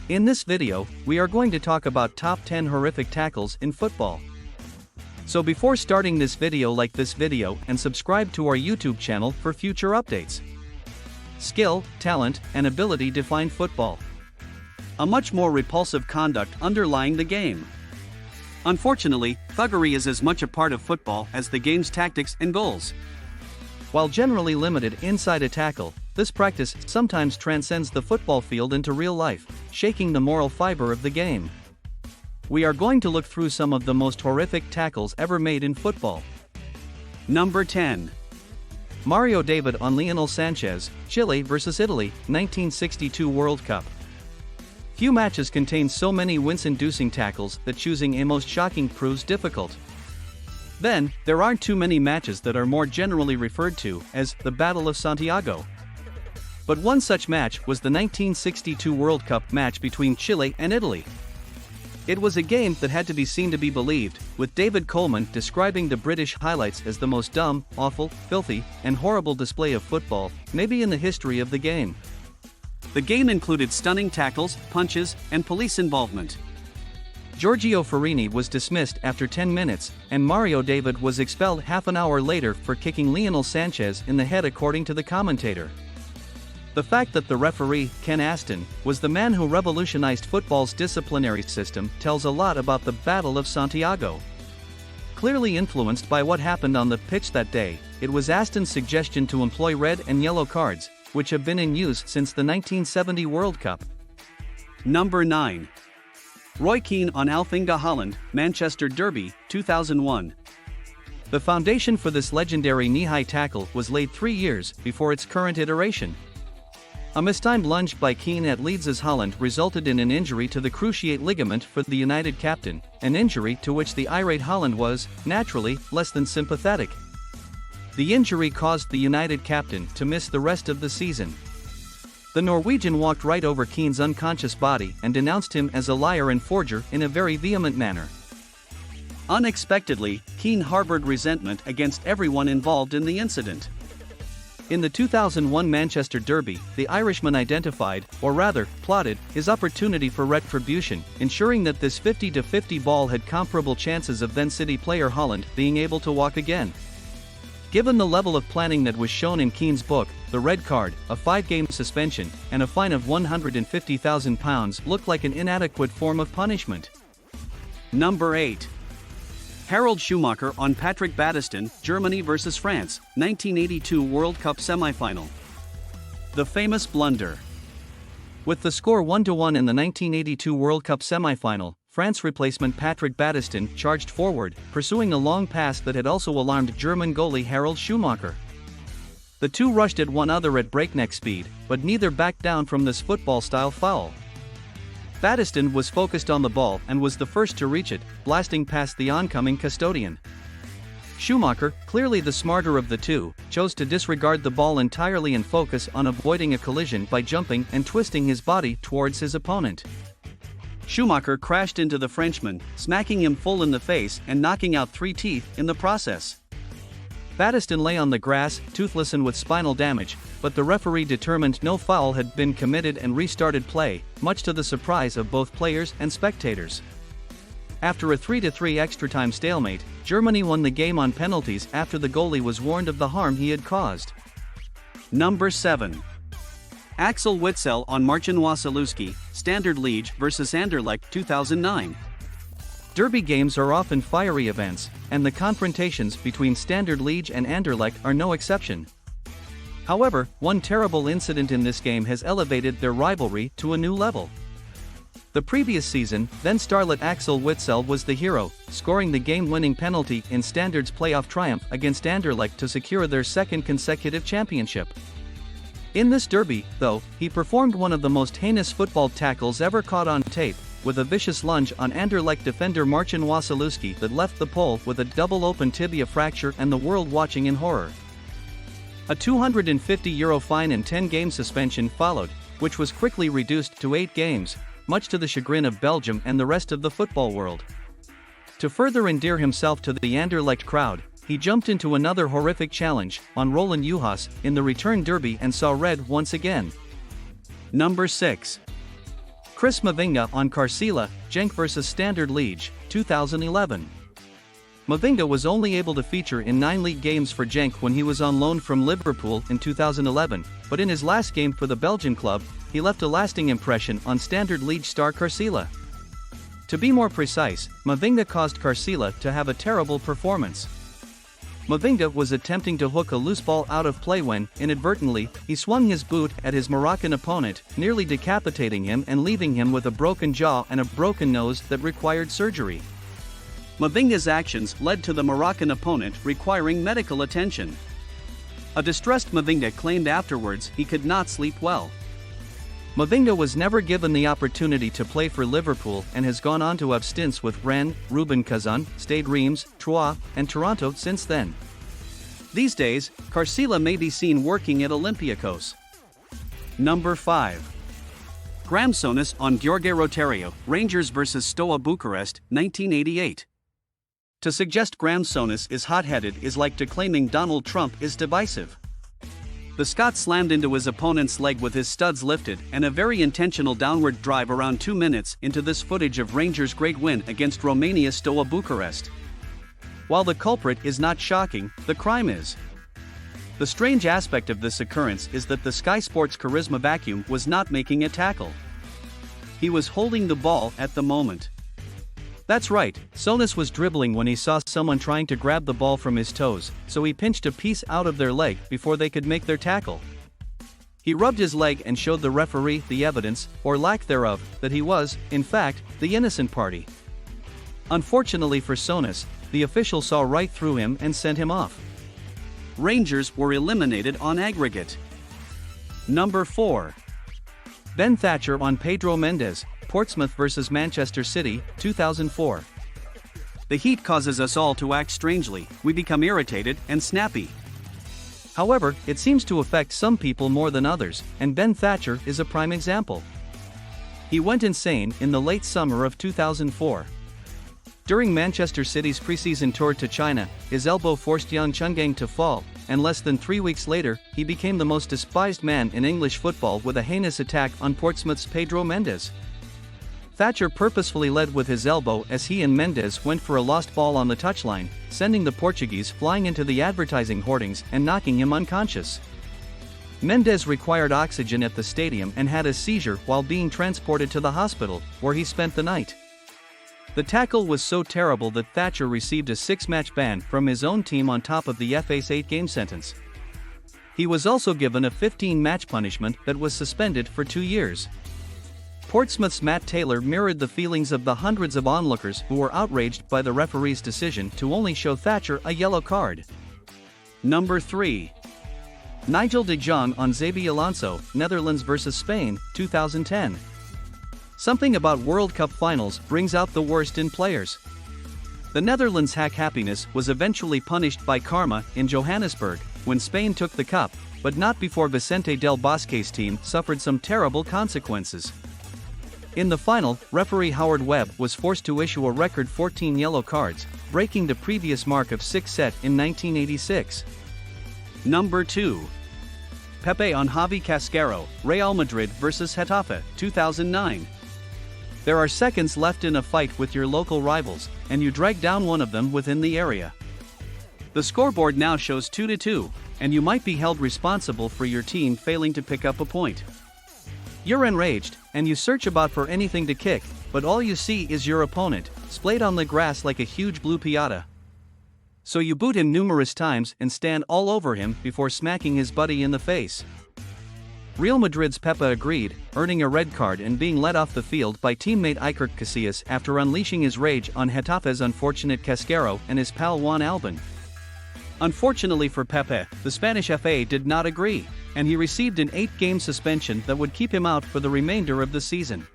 In this video, we are going to talk about top 10 horrific tackles in football. So before starting this video, like this video and subscribe to our YouTube channel for future updates. Skill, talent, and ability define football. A much more repulsive conduct underlying the game. Unfortunately, thuggery is as much a part of football as the game's tactics and goals. While generally limited inside a tackle, this practice sometimes transcends the football field into real life, shaking the moral fiber of the game. We are going to look through some of the most horrific tackles ever made in football. Number 10. Mario David on Lionel Sanchez, Chile vs Italy, 1962 World Cup. Few matches contain so many wince-inducing tackles that choosing a most shocking proves difficult. Then, there aren't too many matches that are more generally referred to as the Battle of Santiago. But one such match was the 1962 World Cup match between Chile and Italy. It was a game that had to be seen to be believed, with David Coleman describing the British highlights as the most dumb, awful, filthy, and horrible display of football, maybe in the history of the game. The game included stunning tackles, punches, and police involvement. Giorgio Farini was dismissed after 10 minutes, and Mario David was expelled half an hour later for kicking Lionel Sanchez in the head, according to the commentator. The fact that the referee, Ken Aston, was the man who revolutionized football's disciplinary system tells a lot about the Battle of Santiago. Clearly influenced by what happened on the pitch that day, it was Aston's suggestion to employ red and yellow cards, which have been in use since the 1970 World Cup. Number 9. Roy Keane on Mavinga Holland, Manchester Derby, 2001. The foundation for this legendary knee-high tackle was laid 3 years before its current iteration. A mistimed lunge by Keane at Leeds' Holland resulted in an injury to the cruciate ligament for the United captain, an injury to which the irate Holland was, naturally, less than sympathetic. The injury caused the United captain to miss the rest of the season. The Norwegian walked right over Keane's unconscious body and denounced him as a liar and forger in a very vehement manner. Unexpectedly, Keane harbored resentment against everyone involved in the incident. In the 2001 Manchester Derby, the Irishman identified, or rather, plotted, his opportunity for retribution, ensuring that this 50-50 ball had comparable chances of then City player Holland being able to walk again. Given the level of planning that was shown in Keane's book, the red card, a 5-game suspension, and a fine of £150,000 looked like an inadequate form of punishment. Number 8. Harald Schumacher on Patrick Battiston, Germany vs France, 1982 World Cup semi-final. The famous blunder. With the score 1-1 in the 1982 World Cup semi-final, France replacement Patrick Battiston charged forward, pursuing a long pass that had also alarmed German goalie Harald Schumacher. The two rushed at one another at breakneck speed, but neither backed down from this football-style foul. Battiston was focused on the ball and was the first to reach it, blasting past the oncoming custodian. Schumacher, clearly the smarter of the two, chose to disregard the ball entirely and focus on avoiding a collision by jumping and twisting his body towards his opponent. Schumacher crashed into the Frenchman, smacking him full in the face and knocking out 3 teeth in the process. Battiston lay on the grass, toothless and with spinal damage, but the referee determined no foul had been committed and restarted play, much to the surprise of both players and spectators. After a 3-3 extra-time stalemate, Germany won the game on penalties after the goalie was warned of the harm he had caused. Number 7. Axel Witsel on Marcin Wasilewski, Standard Liège vs Anderlecht, 2009. Derby games are often fiery events, and the confrontations between Standard Liège and Anderlecht are no exception. However, one terrible incident in this game has elevated their rivalry to a new level. The previous season, then starlet Axel Witsel was the hero, scoring the game-winning penalty in Standard's playoff triumph against Anderlecht to secure their second consecutive championship. In this derby, though, he performed one of the most heinous football tackles ever caught on tape, with a vicious lunge on Anderlecht defender Marcin Wasilewski that left the pole with a double-open tibia fracture and the world watching in horror. A €250 fine and 10-game suspension followed, which was quickly reduced to 8 games, much to the chagrin of Belgium and the rest of the football world. To further endear himself to the Anderlecht crowd, he jumped into another horrific challenge on Roland Juhas in the return derby and saw red once again. Number 6. Chris Mavinga on Carcila, Genk vs Standard Liège, 2011. Mavinga was only able to feature in 9 league games for Genk when he was on loan from Liverpool in 2011, but in his last game for the Belgian club, he left a lasting impression on Standard Liège star Carcila. To be more precise, Mavinga caused Carcila to have a terrible performance. Mavinga was attempting to hook a loose ball out of play when, inadvertently, he swung his boot at his Moroccan opponent, nearly decapitating him and leaving him with a broken jaw and a broken nose that required surgery. Mavinga's actions led to the Moroccan opponent requiring medical attention. A distressed Mavinga claimed afterwards he could not sleep well. Mavinga was never given the opportunity to play for Liverpool and has gone on to have stints with Rennes, Rubin Kazan, Stade Reims, Troyes, and Toronto since then. These days, Carcila may be seen working at Olympiacos. Number 5. Grandsonus on Gheorghe Rotario, Rangers vs Steaua Bucharest, 1988. To suggest grandsonus is hot-headed is like declaiming Donald Trump is divisive. The Scot slammed into his opponent's leg with his studs lifted and a very intentional downward drive around 2 minutes into this footage of Rangers' great win against Romania's Steaua Bucharest. While the culprit is not shocking, the crime is. The strange aspect of this occurrence is that the Sky Sports charisma vacuum was not making a tackle. He was holding the ball at the moment. That's right, Sonus was dribbling when he saw someone trying to grab the ball from his toes, so he pinched a piece out of their leg before they could make their tackle. He rubbed his leg and showed the referee the evidence, or lack thereof, that he was, in fact, the innocent party. Unfortunately for Sonus, the official saw right through him and sent him off. Rangers were eliminated on aggregate. Number 4. Ben Thatcher on Pedro Mendes, Portsmouth vs Manchester City, 2004. The heat causes us all to act strangely, we become irritated and snappy. However, it seems to affect some people more than others, and Ben Thatcher is a prime example. He went insane in the late summer of 2004. During Manchester City's preseason tour to China, his elbow forced Yang Chungang to fall, and less than 3 weeks later, he became the most despised man in English football with a heinous attack on Portsmouth's Pedro Mendes. Thatcher purposefully led with his elbow as he and Mendes went for a lost ball on the touchline, sending the Portuguese flying into the advertising hoardings and knocking him unconscious. Mendes required oxygen at the stadium and had a seizure while being transported to the hospital, where he spent the night. The tackle was so terrible that Thatcher received a 6-match ban from his own team on top of the FA's 8-game sentence. He was also given a 15-match punishment that was suspended for 2 years. Portsmouth's Matt Taylor mirrored the feelings of the hundreds of onlookers who were outraged by the referee's decision to only show Thatcher a yellow card. Number 3. Nigel de Jong on Xabi Alonso, Netherlands vs Spain, 2010. Something about World Cup finals brings out the worst in players. The Netherlands' hack happiness was eventually punished by karma in Johannesburg when Spain took the cup, but not before Vicente Del Bosque's team suffered some terrible consequences. In the final, referee Howard Webb was forced to issue a record 14 yellow cards, breaking the previous mark of 6 set in 1986. Number 2. Pepe on Javi Cascaro, Real Madrid vs Getafe, 2009. There are seconds left in a fight with your local rivals, and you drag down one of them within the area. The scoreboard now shows 2-2, and you might be held responsible for your team failing to pick up a point. You're enraged, and you search about for anything to kick, but all you see is your opponent, splayed on the grass like a huge blue piata. So you boot him numerous times and stand all over him before smacking his buddy in the face. Real Madrid's Pepe agreed, earning a red card and being let off the field by teammate Iker Casillas after unleashing his rage on Getafe's unfortunate Cascaro and his pal Juan Albin. Unfortunately for Pepe, the Spanish FA did not agree, and he received an 8-game suspension that would keep him out for the remainder of the season.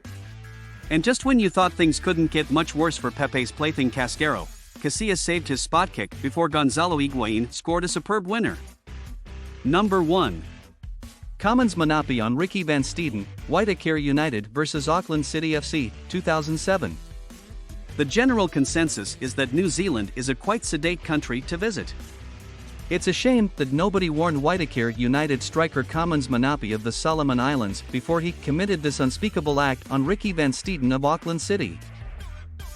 And just when you thought things couldn't get much worse for Pepe's plaything Cascaro, Casillas saved his spot kick before Gonzalo Higuain scored a superb winner. Number 1. Commons Monopoly on Ricky van Steeden, Waitakere United vs Auckland City FC, 2007. The general consensus is that New Zealand is a quite sedate country to visit. It's a shame that nobody warned Waitakere United striker Commons Manapi of the Solomon Islands before he committed this unspeakable act on Ricky Van Steeden of Auckland City.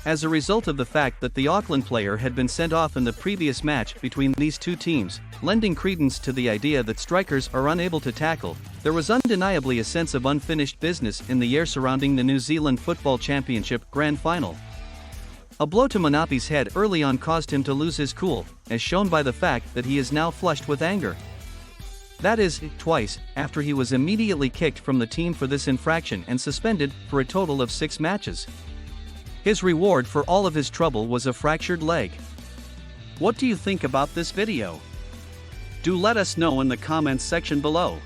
As a result of the fact that the Auckland player had been sent off in the previous match between these two teams, lending credence to the idea that strikers are unable to tackle, there was undeniably a sense of unfinished business in the air surrounding the New Zealand Football Championship Grand Final. A blow to Manapi's head early on caused him to lose his cool, as shown by the fact that he is now flushed with anger. That is, twice, after he was immediately kicked from the team for this infraction and suspended for a total of 6 matches. His reward for all of his trouble was a fractured leg. What do you think about this video? Do let us know in the comments section below.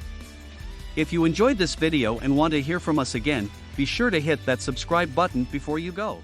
If you enjoyed this video and want to hear from us again, be sure to hit that subscribe button before you go.